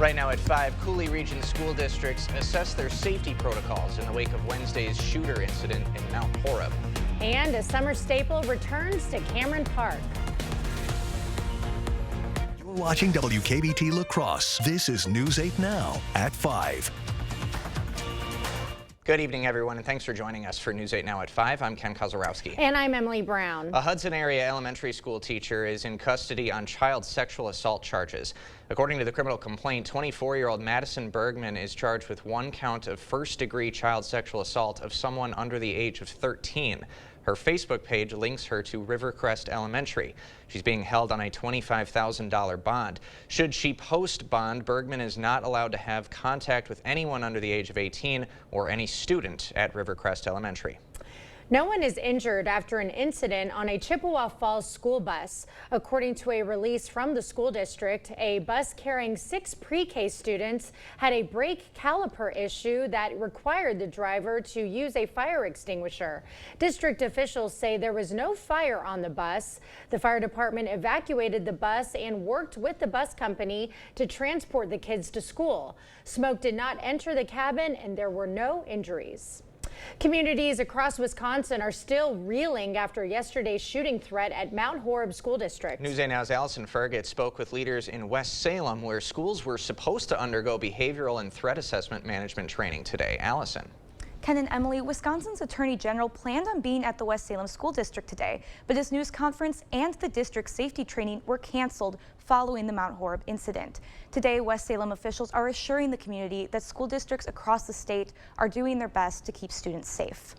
Right now at 5, Cooley Region school districts assess their safety protocols in the wake of Wednesday's shooter incident in Mount Horeb. And a summer staple returns to Cameron Park. You're watching WKBT La Crosse. This is News 8 Now at 5. Good evening, everyone, and thanks for joining us for News 8 Now at 5. I'm Ken Kozarowski. And I'm Emily Brown. A Hudson area elementary school teacher is in custody on child sexual assault charges. According to the criminal complaint, 24-year-old Madison Bergman is charged with 1 count of first-degree child sexual assault of someone under the age of 13. Her Facebook page links her to Rivercrest Elementary. She's being held on a $25,000 bond. Should she post bond, Bergman is not allowed to have contact with anyone under the age of 18 or any student at Rivercrest Elementary. No one is injured after an incident on a Chippewa Falls school bus. According to a release from the school district, a bus carrying 6 pre-K students had a brake caliper issue that required the driver to use a fire extinguisher. District officials say there was no fire on the bus. The fire department evacuated the bus and worked with the bus company to transport the kids to school. Smoke did not enter the cabin and there were no injuries. Communities across Wisconsin are still reeling after yesterday's shooting threat at Mount Horeb School District. News 8 Now's Allison Ferget spoke with leaders in West Salem, where schools were supposed to undergo behavioral and threat assessment management training today. Allison. Ken and Emily, Wisconsin's Attorney General planned on being at the West Salem School District today, but his news conference and the district's safety training were canceled following the Mount Horeb incident. Today, West Salem officials are assuring the community that school districts across the state are doing their best to keep students safe.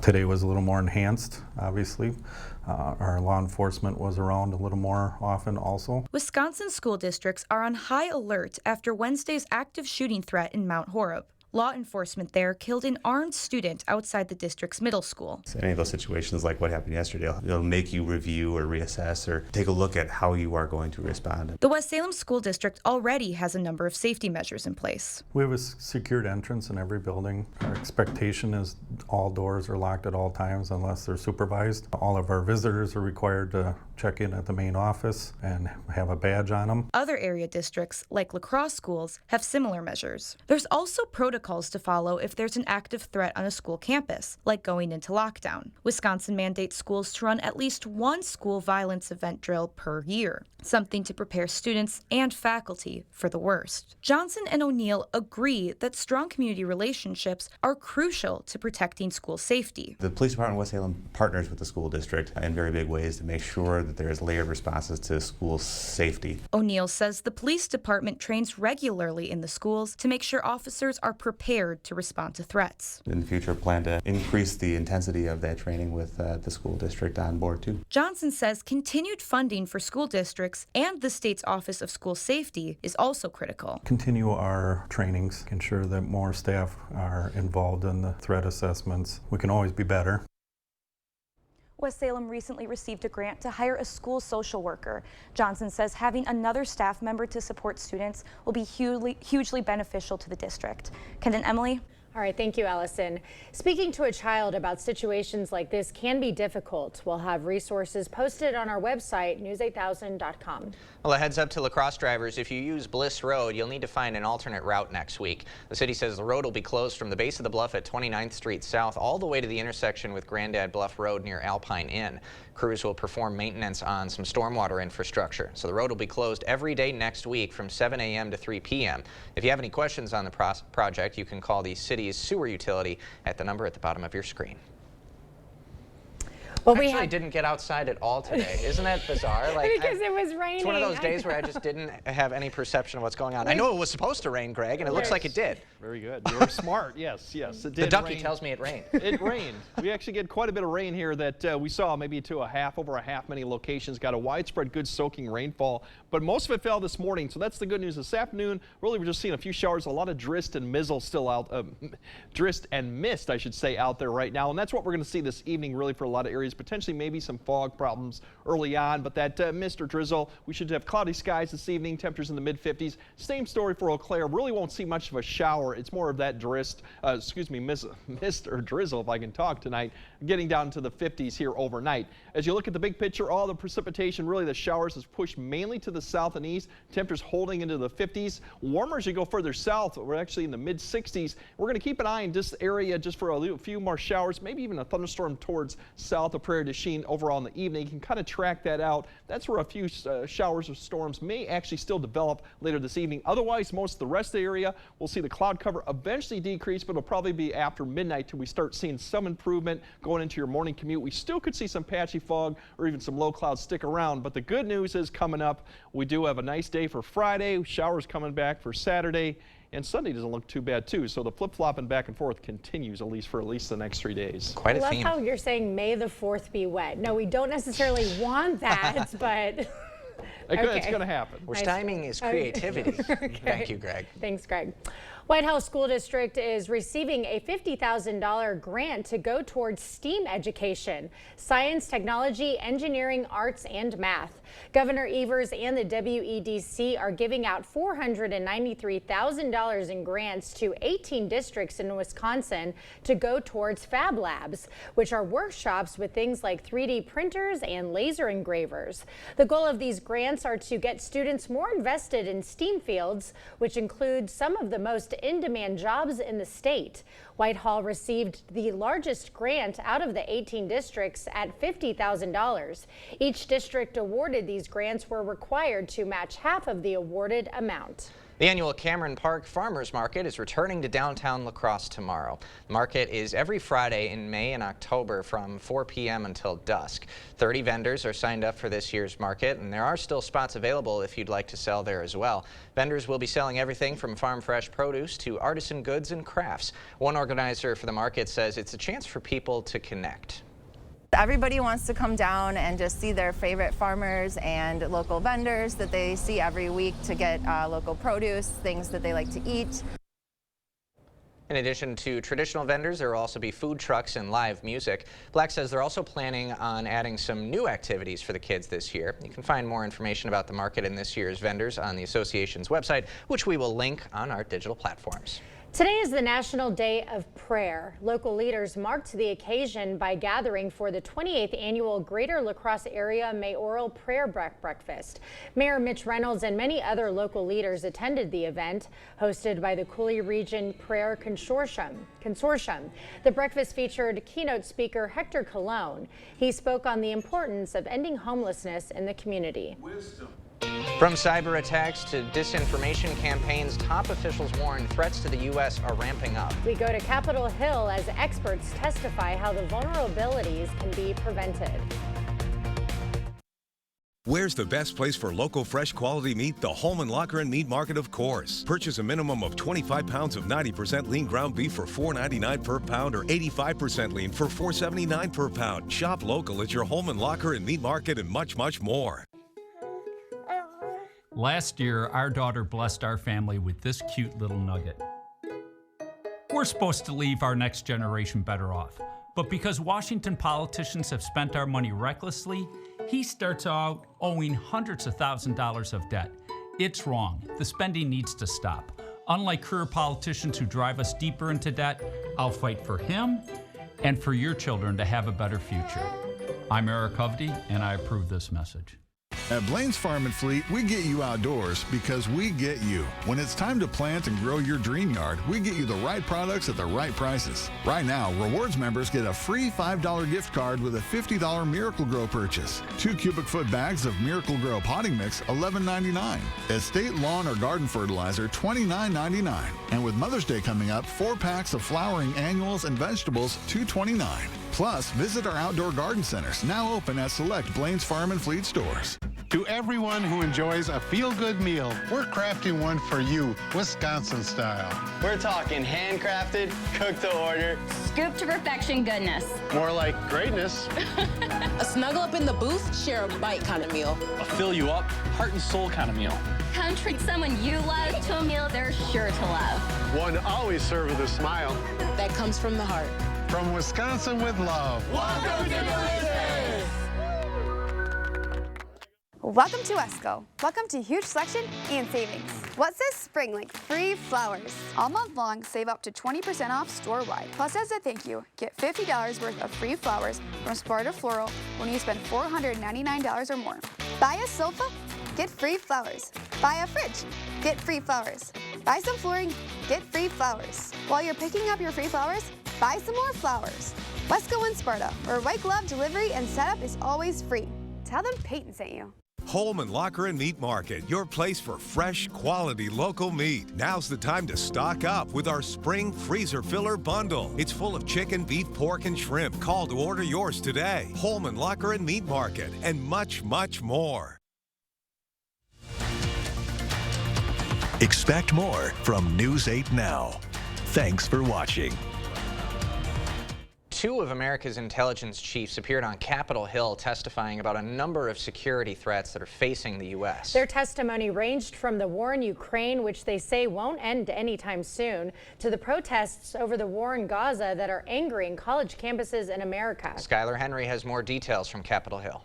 Today was a little more enhanced, obviously. Our law enforcement was around a little more often also. Wisconsin school districts are on high alert after Wednesday's active shooting threat in Mount Horeb. Law enforcement there killed an armed student outside the district's middle school. Any of those situations like what happened yesterday, it'll make you review or reassess or take a look at how you are going to respond. The West Salem School District already has a number of safety measures in place. We have a secured entrance in every building. Our expectation is all doors are locked at all times unless they're supervised. All of our visitors are required to check in at the main office and have a badge on them. Other area districts, like La Crosse schools, have similar measures. There's also protocols to follow if there's an active threat on a school campus, like going into lockdown. Wisconsin mandates schools to run at least 1 school violence event drill per year, something to prepare students and faculty for the worst. Johnson and O'Neill agree that strong community relationships are crucial to protecting school safety. The police department in West Salem partners with the school district in very big ways to make sure that there is layered responses to school safety. O'Neill says the police department trains regularly in the schools to make sure officers are prepared to respond to threats. In the future, plan to increase the intensity of that training with the school district on board too. Johnson says continued funding for school districts and the state's Office of School Safety is also critical. Continue our trainings, ensure that more staff are involved in the threat assessments. We can always be better. West Salem recently received a grant to hire a school social worker. Johnson says having another staff member to support students will be hugely beneficial to the district. Ken and Emily. All right, thank you, Allison. Speaking to a child about situations like this can be difficult. We'll have resources posted on our website, news8000.com. Well, a heads up to La Crosse drivers, if you use Bliss Road, you'll need to find an alternate route next week. The city says the road will be closed from the base of the bluff at 29th Street South all the way to the intersection with Grandad Bluff Road near Alpine Inn. Crews will perform maintenance on some stormwater infrastructure. So the road will be closed every day next week from 7 a.m. to 3 p.m. If you have any questions on the project, you can call the city's sewer utility at the number at the bottom of your screen. Well, I actually didn't get outside at all today. Isn't that bizarre? Like, because it was raining. It's one of those days where I just didn't have any perception of what's going on. I know it was supposed to rain, Greg, and it looks like it did. Very good. You were smart. Yes, it did. The ducky rain. tells me it rained. It rained. We actually get quite a bit of rain here that we saw maybe to over a half. Many locations got a widespread good soaking rainfall, but most of it fell this morning. So that's the good news. This afternoon, really we're just seeing a few showers, a lot of drist and mizzle still out, drist and mist, I should say, out there right now. And that's what we're going to see this evening, really, for a lot of areas areas, potentially maybe some fog problems early on, but that mist or drizzle, we should have cloudy skies this evening, temperatures in the mid-50s. Same story for Eau Claire. Really won't see much of a shower. It's more of that mist or drizzle, if I can talk tonight, getting down to the 50s here overnight. As you look at the big picture, all the precipitation, really the showers is pushed mainly to the south and east. Temperatures holding into the 50s. Warmer as you go further south. We're actually in the mid-60s. We're going to keep an eye in this area just for a few more showers, maybe even a thunderstorm towards south of Prairie du Chien overall in the evening. You can kind of track that out. That's where a few showers or storms may actually still develop later this evening. Otherwise, most of the rest of the area, we'll see the cloud cover eventually decrease, but it'll probably be after midnight till we start seeing some improvement going into your morning commute. We still could see some patchy fog or even some low clouds stick around, but the good news is coming up, we do have a nice day for Friday, showers coming back for Saturday, and Sunday doesn't look too bad too. So the flip-flopping back and forth continues at least the next 3 days. Quite a I theme. love how you're saying May the 4th be wet. No, we don't necessarily want that, but It's going to happen. Which Nice. timing is creativity. Okay. Thank you, Greg. Thanks, Greg. White House School District is receiving a $50,000 grant to go towards STEAM education, science, technology, engineering, arts, and math. Governor Evers and the WEDC are giving out $493,000 in grants to 18 districts in Wisconsin to go towards Fab Labs, which are workshops with things like 3D printers and laser engravers. The goal of these grants are to get students more invested in STEAM fields, which include some of the most in-demand jobs in the state. Whitehall received the largest grant out of the 18 districts at $50,000. Each district awarded these grants were required to match half of the awarded amount. The annual Cameron Park Farmers Market is returning to downtown La Crosse tomorrow. The market is every Friday in May and October from 4 p.m. until dusk. 30 vendors are signed up for this year's market, and there are still spots available if you'd like to sell there as well. Vendors will be selling everything from farm fresh produce to artisan goods and crafts. One organizer for the market says it's a chance for people to connect. Everybody wants to come down and just see their favorite farmers and local vendors that they see every week to get local produce, things that they like to eat. In addition to traditional vendors, there will also be food trucks and live music. Black says they're also planning on adding some new activities for the kids this year. You can find more information about the market and this year's vendors on the association's website, which we will link on our digital platforms. Today is the National Day of Prayer. Local leaders marked the occasion by gathering for the 28th annual Greater La Crosse Area Mayoral Prayer Breakfast. Mayor Mitch Reynolds and many other local leaders attended the event, hosted by the Coulee Region Prayer Consortium. The breakfast featured keynote speaker Hector Colon. He spoke on the importance of ending homelessness in the community. From cyber attacks to disinformation campaigns, top officials warn threats to the U.S. are ramping up. We go to Capitol Hill as experts testify how the vulnerabilities can be prevented. Where's the best place for local fresh quality meat? The Holman Locker & Meat Market, of course. Purchase a minimum of 25 pounds of 90% lean ground beef for $4.99 per pound or 85% lean for $4.79 per pound. Shop local at your Holman Locker & Meat Market and much, much more. Last year, our daughter blessed our family with this cute little nugget. We're supposed to leave our next generation better off, but because Washington politicians have spent our money recklessly, he starts out owing hundreds of thousands of dollars of debt. It's wrong. The spending needs to stop. Unlike career politicians who drive us deeper into debt, I'll fight for him and for your children to have a better future. I'm Eric Hovde, and I approve this message. At Blaine's Farm and Fleet, we get you outdoors because we get you. When it's time to plant and grow your dream yard, we get you the right products at the right prices. Right now, Rewards members get a free $5 gift card with a $50 Miracle-Gro purchase. 2 cubic foot bags of Miracle-Gro potting mix, $11.99. Estate lawn or garden fertilizer, $29.99. And with Mother's Day coming up, 4 packs of flowering annuals and vegetables, $2.29. Plus, visit our outdoor garden centers, now open at select Blaine's Farm and Fleet stores. To everyone who enjoys a feel-good meal, we're crafting one for you, Wisconsin style. We're talking handcrafted, cooked to order, scoop to perfection goodness. More like greatness. A snuggle up in the booth, share a bite kind of meal. A fill you up, heart and soul kind of meal. Come treat someone you love to a meal they're sure to love. One always served with a smile. That comes from the heart. From Wisconsin with love. Welcome to Delicious! Welcome to Wesco. Welcome to huge selection and savings. What says spring like free flowers? All month long, save up to 20% off store-wide. Plus, as a thank you, get $50 worth of free flowers from Sparta Floral when you spend $499 or more. Buy a sofa, get free flowers. Buy a fridge, get free flowers. Buy some flooring, get free flowers. While you're picking up your free flowers, buy some more flowers. Wesco and Sparta, where white glove delivery and setup is always free. Tell them Peyton sent you. Holman Locker and Meat Market, your place for fresh, quality local meat. Now's the time to stock up with our spring freezer filler bundle. It's full of chicken, beef, pork, and shrimp. Call to order yours today. Holman Locker and Meat Market, and much, much more. Expect more from News 8 Now. Thanks for watching. Two of America's intelligence chiefs appeared on Capitol Hill testifying about a number of security threats that are facing the U.S. Their testimony ranged from the war in Ukraine, which they say won't end anytime soon, to the protests over the war in Gaza that are angering college campuses in America. Skylar Henry has more details from Capitol Hill.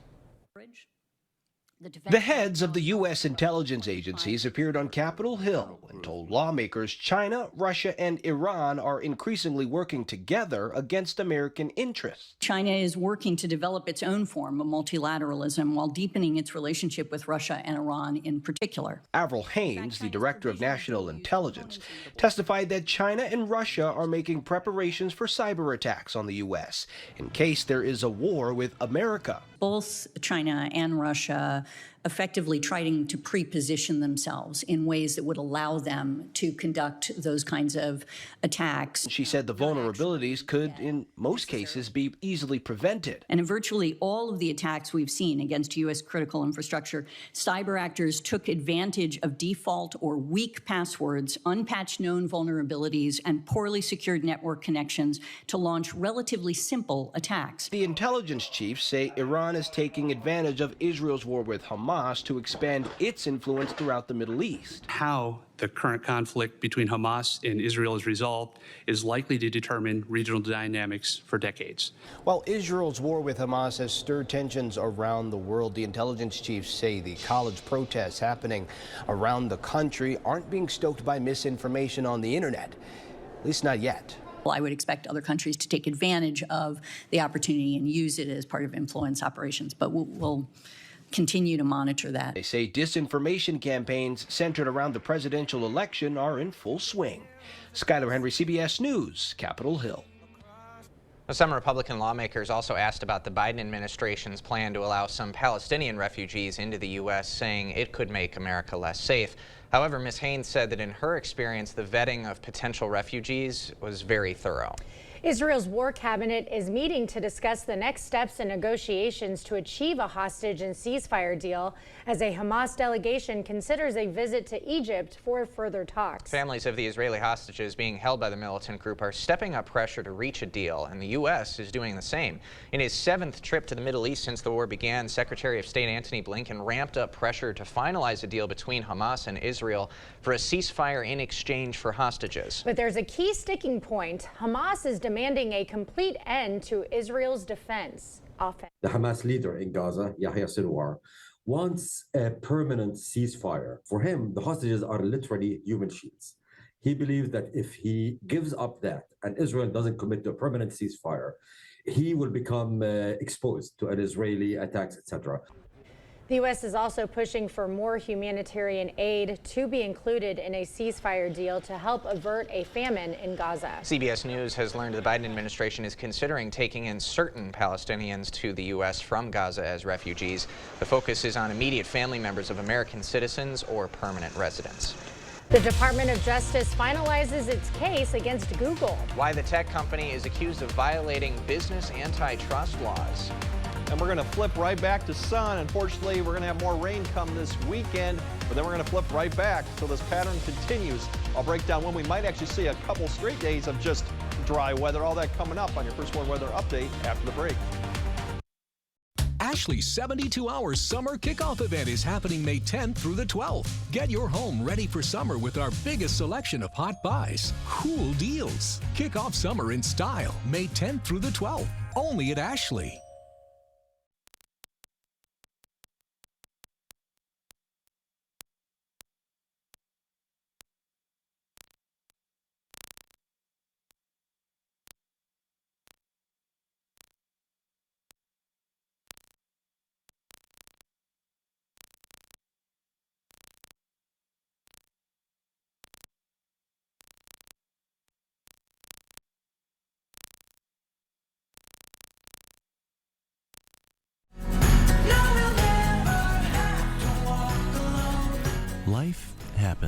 The heads of the U.S. intelligence agencies appeared on Capitol Hill and told lawmakers China, Russia, and Iran are increasingly working together against American interests. China is working to develop its own form of multilateralism while deepening its relationship with Russia and Iran in particular. Avril Haines, the director of national intelligence, testified that China and Russia are making preparations for cyber attacks on the U.S. in case there is a war with America. Both China and Russia effectively trying to pre-position themselves in ways that would allow them to conduct those kinds of attacks. She said the vulnerabilities could, in most cases, be easily prevented. And in virtually all of the attacks we've seen against U.S. critical infrastructure, cyber actors took advantage of default or weak passwords, unpatched known vulnerabilities, and poorly secured network connections to launch relatively simple attacks. The intelligence chiefs say Iran is taking advantage of Israel's war with Hamas to expand its influence throughout the Middle East. How the current conflict between Hamas and Israel is resolved is likely to determine regional dynamics for decades. While Israel's war with Hamas has stirred tensions around the world, the intelligence chiefs say the college protests happening around the country aren't being stoked by misinformation on the internet, at least not yet. I would expect other countries to take advantage of the opportunity and use it as part of influence operations, but we'll continue to monitor that. They say disinformation campaigns centered around the presidential election are in full swing. Skylar Henry, CBS News, Capitol Hill. Some Republican lawmakers also asked about the Biden administration's plan to allow some Palestinian refugees into the U.S., saying it could make America less safe. However, Ms. Haines said that in her experience, the vetting of potential refugees was very thorough. Israel's war cabinet is meeting to discuss the next steps in negotiations to achieve a hostage and ceasefire deal as a Hamas delegation considers a visit to Egypt for further talks. Families of the Israeli hostages being held by the militant group are stepping up pressure to reach a deal, and the U.S. is doing the same. In his 7th trip to the Middle East since the war began, Secretary of State Antony Blinken ramped up pressure to finalize a deal between Hamas and Israel for a ceasefire in exchange for hostages. But there's a key sticking point. Hamas is demanding a complete end to Israel's defense offense. The Hamas leader in Gaza, Yahya Sinwar, wants a permanent ceasefire. For him, the hostages are literally human shields. He believes that if he gives up that and Israel doesn't commit to a permanent ceasefire, he will become exposed to an Israeli attacks, etc. The U.S. is also pushing for more humanitarian aid to be included in a ceasefire deal to help avert a famine in Gaza. CBS News has learned the Biden administration is considering taking in certain Palestinians to the U.S. from Gaza as refugees. The focus is on immediate family members of American citizens or permanent residents. The Department of Justice finalizes its case against Google. Why the tech company is accused of violating business antitrust laws. And we're going to flip right back to sun. Unfortunately, we're going to have more rain come this weekend, but then we're going to flip right back. So this pattern continues. I'll break down when we might actually see a couple straight days of just dry weather. All that coming up on your First Warn Weather Update after the break. Ashley's 72-hour summer kickoff event is happening May 10th through the 12th. Get your home ready for summer with our biggest selection of hot buys, cool deals. Kick off summer in style May 10th through the 12th, only at Ashley.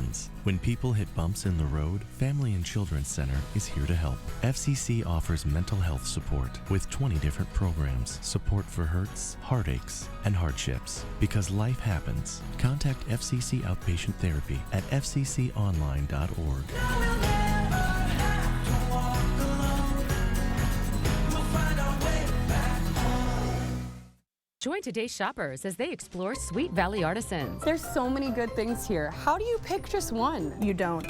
problems. When people hit bumps in the road, Family and Children's Center is here to help. FCC offers mental health support with 20 different programs, support for hurts, heartaches, and hardships. Because life happens, contact FCC Outpatient Therapy at fcconline.org. Join today's shoppers as they explore Sweet Valley Artisans. There's so many good things here. How do you pick just one? You don't.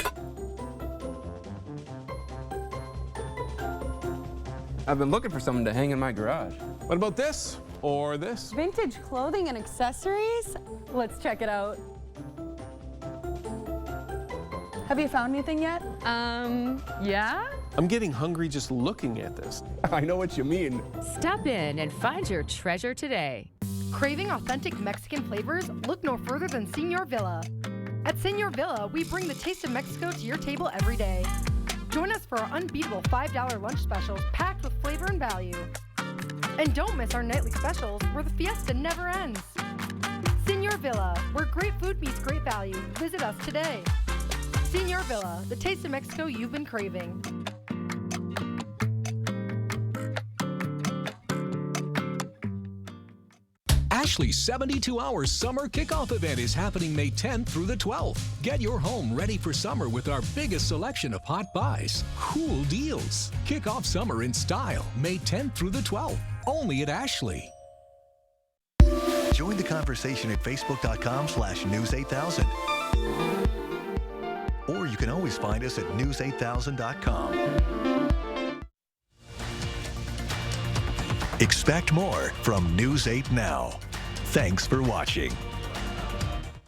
I've been looking for something to hang in my garage. What about this? Or this? Vintage clothing and accessories? Let's check it out. Have you found anything yet? Yeah? I'm getting hungry just looking at this. I know what you mean. Stop in and find your treasure today. Craving authentic Mexican flavors? Look no further than Señor Villa. At Señor Villa, we bring the taste of Mexico to your table every day. Join us for our unbeatable $5 lunch specials packed with flavor and value. And don't miss our nightly specials where the fiesta never ends. Señor Villa, where great food meets great value. Visit us today. Señor Villa, the taste of Mexico you've been craving. Ashley's 72-hour summer kickoff event is happening May 10th through the 12th. Get your home ready for summer with our biggest selection of hot buys, cool deals. Kick off summer in style May 10th through the 12th, only at Ashley. Join the conversation at facebook.com/news8000. Or you can always find us at news8000.com. Expect more from News 8 Now. Thanks for watching.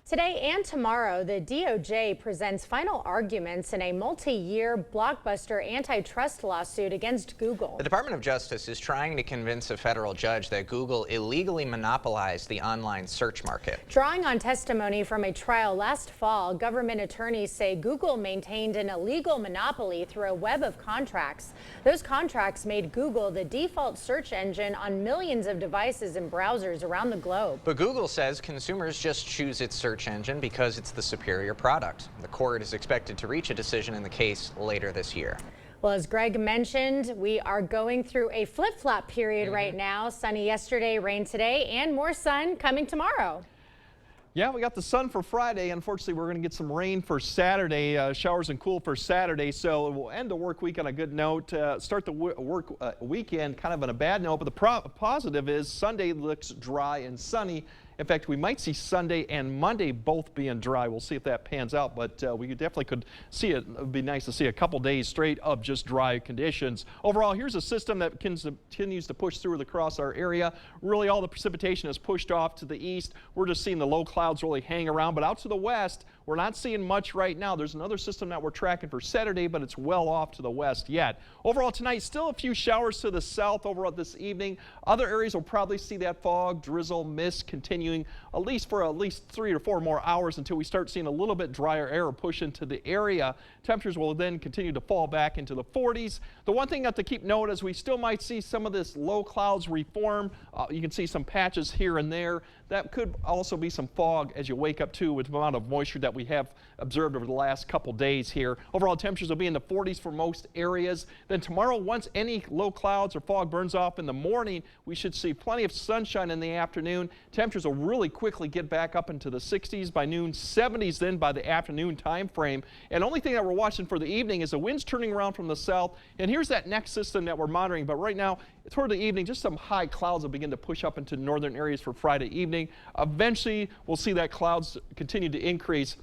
Today and tomorrow, the DOJ presents final arguments in a multi-year blockbuster antitrust lawsuit against Google. The Department of Justice is trying to convince a federal judge that Google illegally monopolized the online search market. Drawing on testimony from a trial last fall, government attorneys say Google maintained an illegal monopoly through a web of contracts. Those contracts made Google the default search engine on millions of devices and browsers around the globe. But Google says consumers just choose its search engine because it's the superior product. The court is expected to reach a decision in the case later this year. Well, as Greg mentioned, we are going through a flip-flop period right now. Sunny yesterday, rain today, and more sun coming tomorrow. Yeah, we got the sun for Friday. Unfortunately, we're going to get some rain for Saturday, showers and cool for Saturday. So we'll end the work week on a good note, start the work weekend kind of on a bad note. But the positive is Sunday looks dry and sunny. In fact, we might see Sunday and Monday both being dry. We'll see if that pans out, but we definitely could see it. It would be nice to see a couple days straight of just dry conditions. Overall, here's a system that continues to push through across our area. Really, all the precipitation is pushed off to the east. We're just seeing the low clouds really hang around, but out to the west, we're not seeing much right now. There's another system that we're tracking for Saturday, but it's well off to the west yet. Overall tonight, still a few showers to the south overall this evening. Other areas will probably see that fog, drizzle, mist continuing at least 3 or 4 more hours until we start seeing a little bit drier air push into the area. Temperatures will then continue to fall back into the 40s. The one thing to keep note is we still might see some of this low clouds reform. You can see some patches here and there. That could also be some fog as you wake up too with the amount of moisture that we have observed over the last couple days here. Overall temperatures will be in the 40s for most areas. Then tomorrow, once any low clouds or fog burns off in the morning, we should see plenty of sunshine in the afternoon. Temperatures will really quickly get back up into the 60s by noon, 70s then by the afternoon time frame. And the only thing that we're watching for the evening is the winds turning around from the south. And here's that next system that we're monitoring. But right now, toward the evening, just some high clouds will begin to push up into northern areas for Friday evening. Eventually, we'll see that clouds continue to increase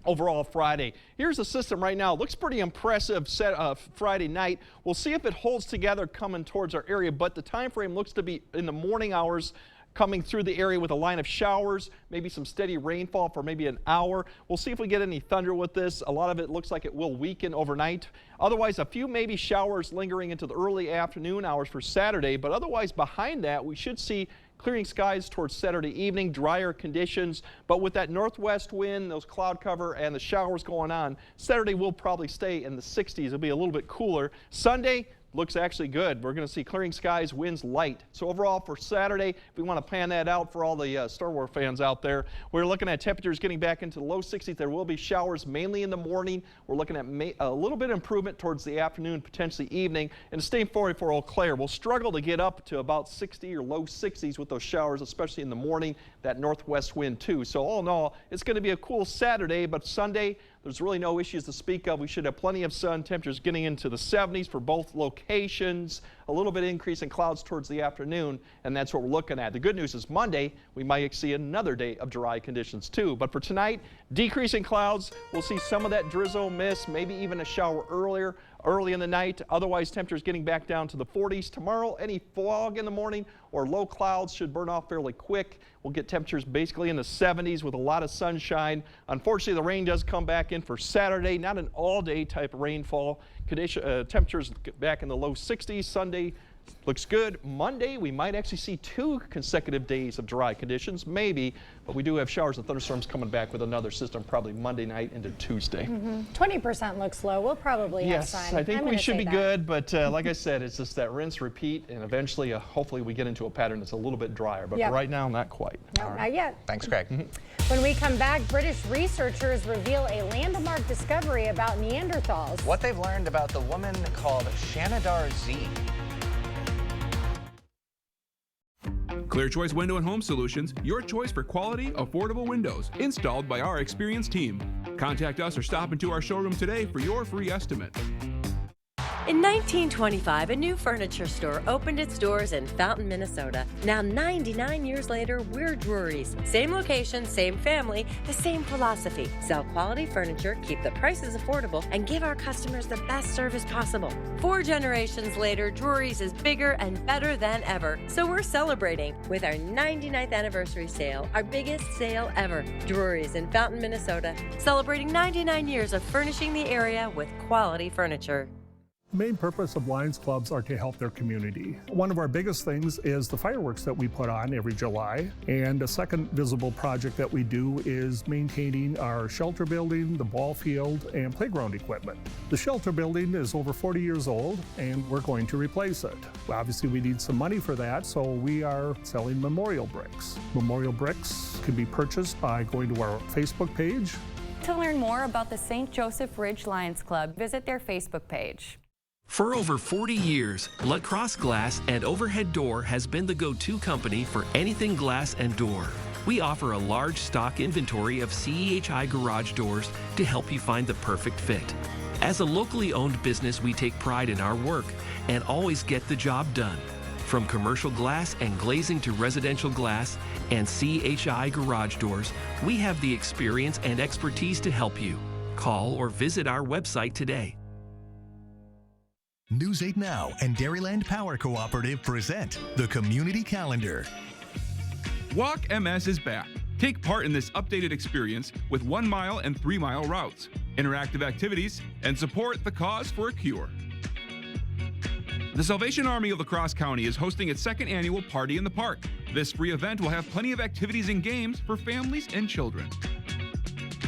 overall Friday. Here's the system right now. It looks pretty impressive set of Friday night. We'll see if it holds together coming towards our area, but the time frame looks to be in the morning hours, coming through the area with a line of showers, maybe some steady rainfall for maybe an hour. We'll see if we get any thunder with this. A lot of it looks like it will weaken overnight. Otherwise, a few maybe showers lingering into the early afternoon hours for Saturday, but otherwise behind that, we should see clearing skies towards Saturday evening, drier conditions, but with that northwest wind, those cloud cover, and the showers going on, Saturday will probably stay in the 60s. It'll be a little bit cooler. Sunday, looks actually good. We're going to see clearing skies, winds light. So overall for Saturday, if we want to plan that out for all the Star Wars fans out there, we're looking at temperatures getting back into the low 60s. There will be showers mainly in the morning. We're looking at a little bit of improvement towards the afternoon, potentially evening. And staying forward for Eau Claire, we'll struggle to get up to about 60 or low 60s with those showers, especially in the morning, that northwest wind too. So all in all, it's going to be a cool Saturday, but Sunday, there's really no issues to speak of. We should have plenty of sun, temperatures getting into the 70s for both locations, a little bit increase in clouds towards the afternoon, and that's what we're looking at. The good news is Monday, we might see another day of dry conditions too. But for tonight, decreasing clouds, we'll see some of that drizzle, mist, maybe even a shower early in the night. Otherwise, temperatures getting back down to the 40s. Tomorrow, any fog in the morning or low clouds should burn off fairly quick. We'll get temperatures basically in the 70s with a lot of sunshine. Unfortunately, the rain does come back in for Saturday. Not an all-day type of rainfall. Temperatures back in the low 60s. Sunday looks good. Monday, we might actually see 2 consecutive days of dry conditions, maybe, but we do have showers and thunderstorms coming back with another system probably Monday night into Tuesday. 20% looks low. We'll probably have sun. Yes, I think we should be good, but like I said, it's just that rinse, repeat, and eventually, hopefully, we get into a pattern that's a little bit drier, but right now, not quite. No, not yet. Thanks, Craig. When we come back, British researchers reveal a landmark discovery about Neanderthals. What they've learned about the woman called Shanidar Z. Clear Choice Window and Home Solutions, your choice for quality, affordable windows, installed by our experienced team. Contact us or stop into our showroom today for your free estimate. In 1925, a new furniture store opened its doors in Fountain, Minnesota. Now, 99 years later, we're Drury's. Same location, same family, the same philosophy. Sell quality furniture, keep the prices affordable, and give our customers the best service possible. 4 generations later, Drury's is bigger and better than ever. So we're celebrating with our 99th anniversary sale, our biggest sale ever. Drury's in Fountain, Minnesota, celebrating 99 years of furnishing the area with quality furniture. The main purpose of Lions Clubs are to help their community. One of our biggest things is the fireworks that we put on every July. And a second visible project that we do is maintaining our shelter building, the ball field, and playground equipment. The shelter building is over 40 years old, and we're going to replace it. Obviously, we need some money for that, so we are selling memorial bricks. Memorial bricks can be purchased by going to our Facebook page. To learn more about the St. Joseph Ridge Lions Club, visit their Facebook page. For over 40 years, Lacrosse Glass and Overhead Door has been the go-to company for anything glass and door. We offer a large stock inventory of CEHI garage doors to help you find the perfect fit. As a locally owned business, we take pride in our work and always get the job done. From commercial glass and glazing to residential glass and CEHI garage doors, we have the experience and expertise to help you. Call or visit our website today. News 8 Now and Dairyland Power Cooperative present the Community Calendar. Walk MS is back. Take part in this updated experience with 1 mile and 3 mile routes, interactive activities, and support the cause for a cure. The Salvation Army of La Crosse County is hosting its 2nd annual Party in the Park. This free event will have plenty of activities and games for families and children.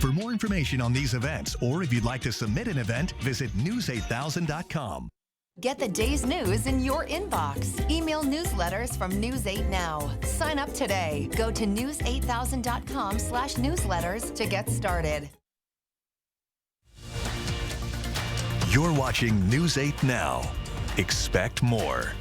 For more information on these events, or if you'd like to submit an event, visit news8000.com. Get the day's news in your inbox. Email newsletters from News 8 Now. Sign up today. Go to news8000.com/newsletters to get started. You're watching News 8 Now. Expect more.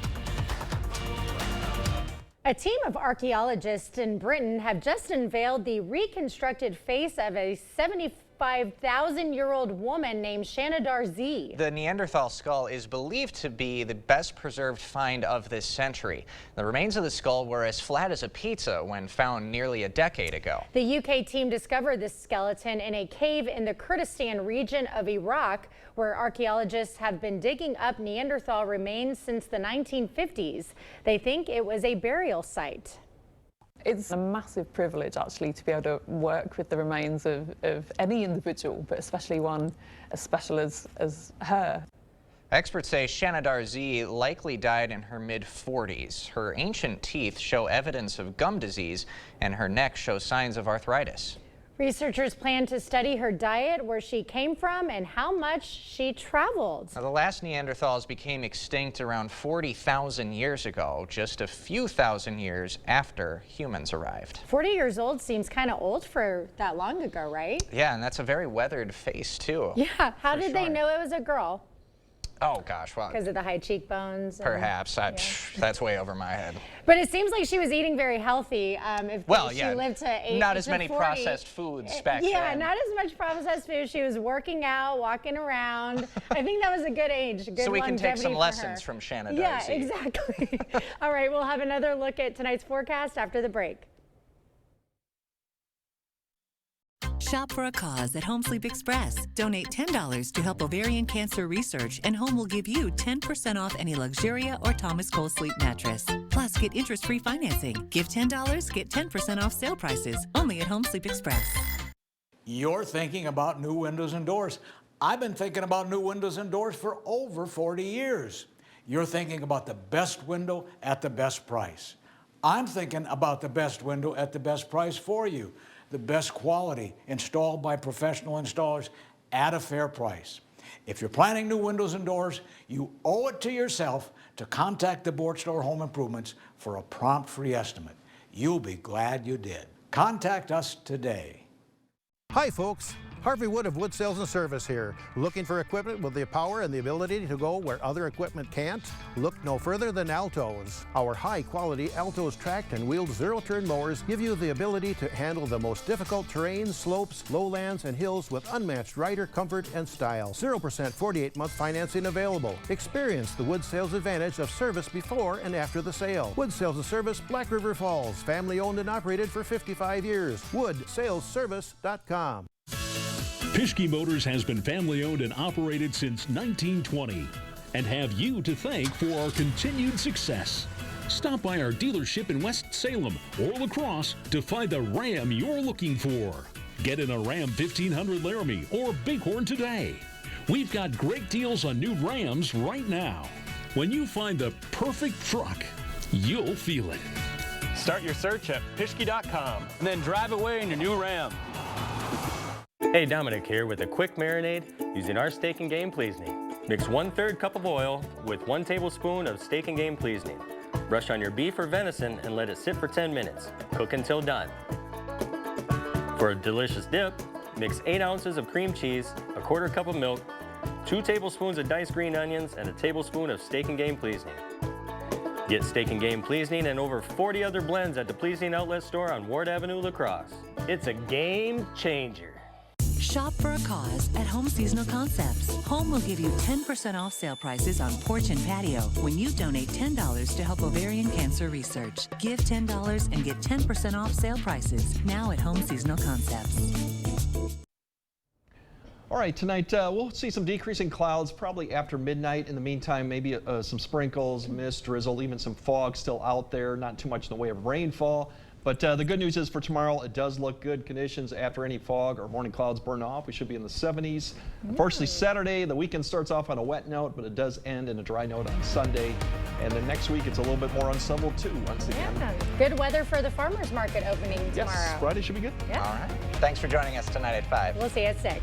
A team of archaeologists in Britain have just unveiled the reconstructed face of a 75,000-year-old woman named Shanidar Z. The Neanderthal skull is believed to be the best preserved find of this century. The remains of the skull were as flat as a pizza when found nearly a decade ago. The UK team discovered this skeleton in a cave in the Kurdistan region of Iraq, where archaeologists have been digging up Neanderthal remains since the 1950s. They think it was a burial site. It's a massive privilege, actually, to be able to work with the remains of any individual, but especially one as special as her. Experts say Shanidar Z likely died in her mid-40s. Her ancient teeth show evidence of gum disease, and her neck shows signs of arthritis. Researchers plan to study her diet, where she came from, and how much she traveled. Now, the last Neanderthals became extinct around 40,000 years ago, just a few thousand years after humans arrived. 40 years old seems kind of old for that long ago, right? Yeah, and that's a very weathered face, too. Yeah, how did they know it was a girl? Oh, gosh, well. Because of the high cheekbones? Perhaps. That's way over my head. But it seems like she was eating very healthy. She lived to not as many processed foods back then. Yeah, not as much processed food. She was working out, walking around. I think that was a good age, good so we can take some for lessons her. from Shanna Yeah, Darcy. exactly. All right, we'll have another look at tonight's forecast after the break. Shop for a cause at Home Sleep Express. Donate $10 to help ovarian cancer research, and Home will give you 10% off any Luxuria or Thomas Cole sleep mattress. Plus, get interest-free financing. Give $10, get 10% off sale prices. Only at Home Sleep Express. You're thinking about new windows and doors. I've been thinking about new windows and doors for over 40 years. You're thinking about the best window at the best price. I'm thinking about the best window at the best price for you. The best quality, installed by professional installers at a fair price. If you're planning new windows and doors, you owe it to yourself to contact the Board Store Home Improvements for a prompt free estimate. You'll be glad you did. Contact us today. Hi folks, Harvey Wood of Wood Sales and Service here. Looking for equipment with the power and the ability to go where other equipment can't? Look no further than Altos. Our high-quality Altos tracked and wheeled zero-turn mowers give you the ability to handle the most difficult terrain, slopes, lowlands, and hills with unmatched rider comfort and style. 0% 48-month financing available. Experience the Wood Sales advantage of service before and after the sale. Wood Sales and Service, Black River Falls. Family owned and operated for 55 years. WoodSalesService.com. Pischke Motors has been family-owned and operated since 1920 and have you to thank for our continued success. Stop by our dealership in West Salem or La Crosse to find the Ram you're looking for. Get in a Ram 1500 Laramie or Bighorn today. We've got great deals on new Rams right now. When you find the perfect truck, you'll feel it. Start your search at Pischke.com and then drive away in your new Ram. Hey, Dominic here with a quick marinade using our Steak and Game Pleasing. Mix 1/3 cup of oil with 1 tablespoon of Steak and Game Pleasing. Brush on your beef or venison and let it sit for 10 minutes. Cook until done. For a delicious dip, mix 8 ounces of cream cheese, 1/4 cup of milk, 2 tablespoons of diced green onions, and a tablespoon of Steak and Game Pleasing. Get Steak and Game Pleasing and over 40 other blends at the Pleasing Outlet Store on Ward Avenue, La Crosse. It's a game changer. Shop for a cause at Home Seasonal Concepts. Home will give you 10% off sale prices on porch and patio when you donate $10 to help ovarian cancer research. Give $10 and get 10% off sale prices now at Home Seasonal Concepts. All right, tonight we'll see some decreasing clouds probably after midnight. In the meantime, maybe some sprinkles, mist, drizzle, even some fog still out there. Not too much in the way of rainfall. But the good news is for tomorrow, it does look good conditions after any fog or morning clouds burn off. We should be in the 70s. Unfortunately, Saturday, the weekend starts off on a wet note, but it does end in a dry note on Sunday. And then next week, it's a little bit more unsettled too, once again. Yeah, good weather for the farmers market opening tomorrow. Yes, Friday should be good. Yeah. All right. Thanks for joining us tonight at 5. We'll see you at 6.